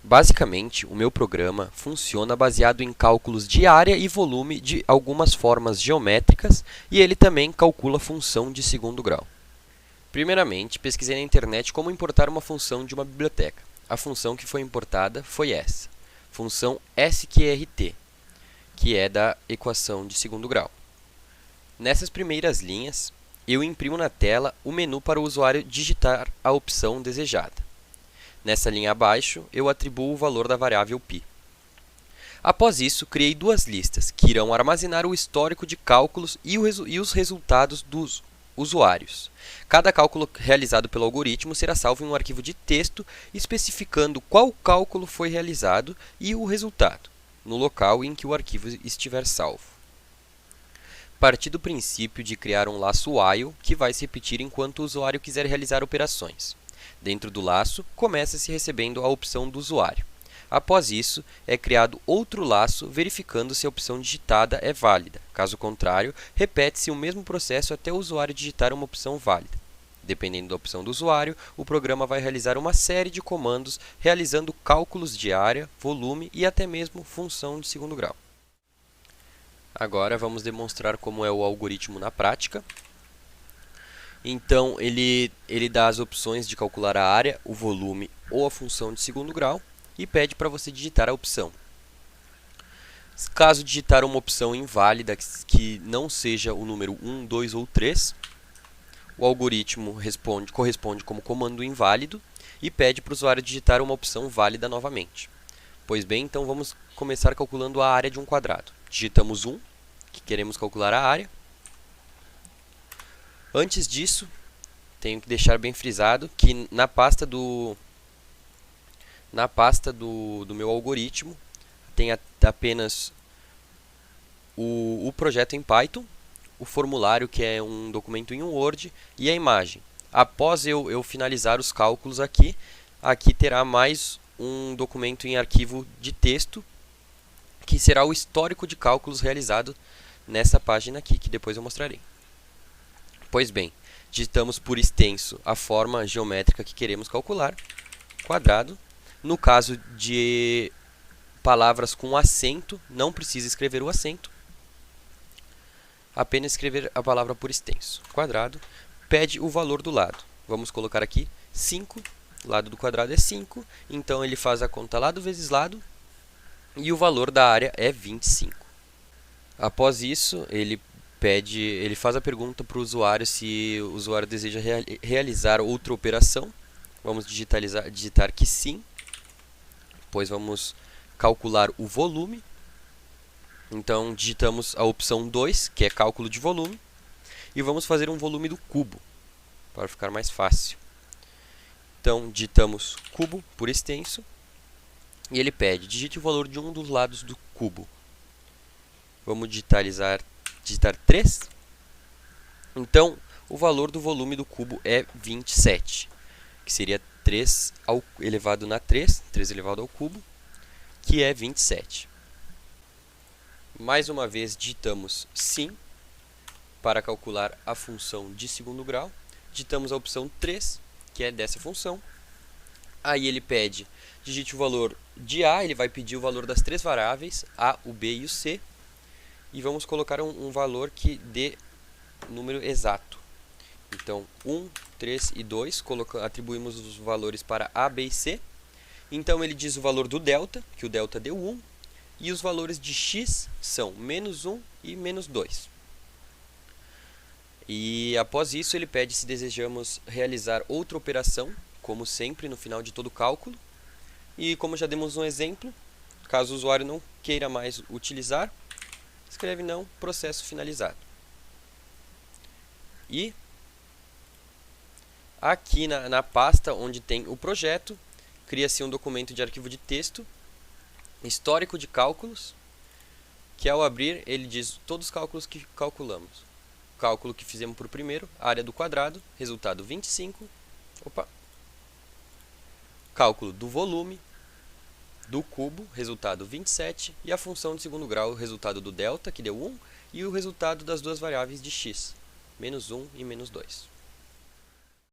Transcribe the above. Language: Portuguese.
Basicamente, o meu programa funciona baseado em cálculos de área e volume de algumas formas geométricas e ele também calcula função de segundo grau. Primeiramente, pesquisei na internet como importar uma função de uma biblioteca. A função que foi importada foi essa, função sqrt, que é da equação de segundo grau. Nessas primeiras linhas, eu imprimo na tela o menu para o usuário digitar a opção desejada. Nessa linha abaixo, eu atribuo o valor da variável π. Após isso, criei duas listas, que irão armazenar o histórico de cálculos e os resultados dos usuários. Cada cálculo realizado pelo algoritmo será salvo em um arquivo de texto, especificando qual cálculo foi realizado e o resultado, no local em que o arquivo estiver salvo. Parti do princípio de criar um laço while, que vai se repetir enquanto o usuário quiser realizar operações. Dentro do laço, começa-se recebendo a opção do usuário. Após isso, é criado outro laço verificando se a opção digitada é válida. Caso contrário, repete-se o mesmo processo até o usuário digitar uma opção válida. Dependendo da opção do usuário, o programa vai realizar uma série de comandos realizando cálculos de área, volume e até mesmo função de segundo grau. Agora vamos demonstrar como é o algoritmo na prática. Então, ele dá as opções de calcular a área, o volume ou a função de segundo grau e pede para você digitar a opção. Caso digitar uma opção inválida que não seja o número 1, 2 ou 3, o algoritmo corresponde como comando inválido e pede para o usuário digitar uma opção válida novamente. Pois bem, então vamos começar calculando a área de um quadrado. Digitamos 1, que queremos calcular a área. Antes disso, tenho que deixar bem frisado que na pasta do meu algoritmo tem apenas o projeto em Python, o formulário, que é um documento em Word, e a imagem. Após eu finalizar os cálculos aqui terá mais um documento em arquivo de texto, que será o histórico de cálculos realizado nessa página aqui, que depois eu mostrarei. Pois bem, digitamos por extenso a forma geométrica que queremos calcular, quadrado. No caso de palavras com acento, não precisa escrever o acento, apenas escrever a palavra por extenso. Quadrado, pede o valor do lado. Vamos colocar aqui 5, lado do quadrado é 5, então ele faz a conta lado vezes lado, e o valor da área é 25. Após isso, ele faz a pergunta para o usuário se o usuário deseja realizar outra operação. Vamos digitar que sim, pois vamos calcular o volume. Então, digitamos a opção 2, que é cálculo de volume, e vamos fazer um volume do cubo, para ficar mais fácil. Então, digitamos cubo por extenso, e ele pede, digite o valor de um dos lados do cubo. Vamos digitar 3. Então, o valor do volume do cubo é 27, que seria 3 elevado na 3 elevado ao cubo, que é 27. Mais uma vez, digitamos sim para calcular a função de segundo grau. Digitamos a opção 3, que é dessa função. Aí ele pede, digite o valor de A, ele vai pedir o valor das três variáveis, A, o B e o C. E vamos colocar um valor que dê número exato. Então, 1, 3 e 2, atribuímos os valores para A, B e C. Então, ele diz o valor do delta, que o delta deu 1. E os valores de x são menos 1 e menos 2. E após isso, ele pede se desejamos realizar outra operação, como sempre, no final de todo cálculo. E como já demos um exemplo, caso o usuário não queira mais utilizar, escreve não, processo finalizado. E aqui na pasta onde tem o projeto, cria-se um documento de arquivo de texto, histórico de cálculos, que ao abrir ele diz todos os cálculos que calculamos. Cálculo que fizemos por primeiro, área do quadrado, resultado 25. Cálculo do volume, do cubo, resultado 27, e a função de segundo grau, o resultado do delta, que deu 1, e o resultado das duas variáveis de x, menos 1 e menos 2.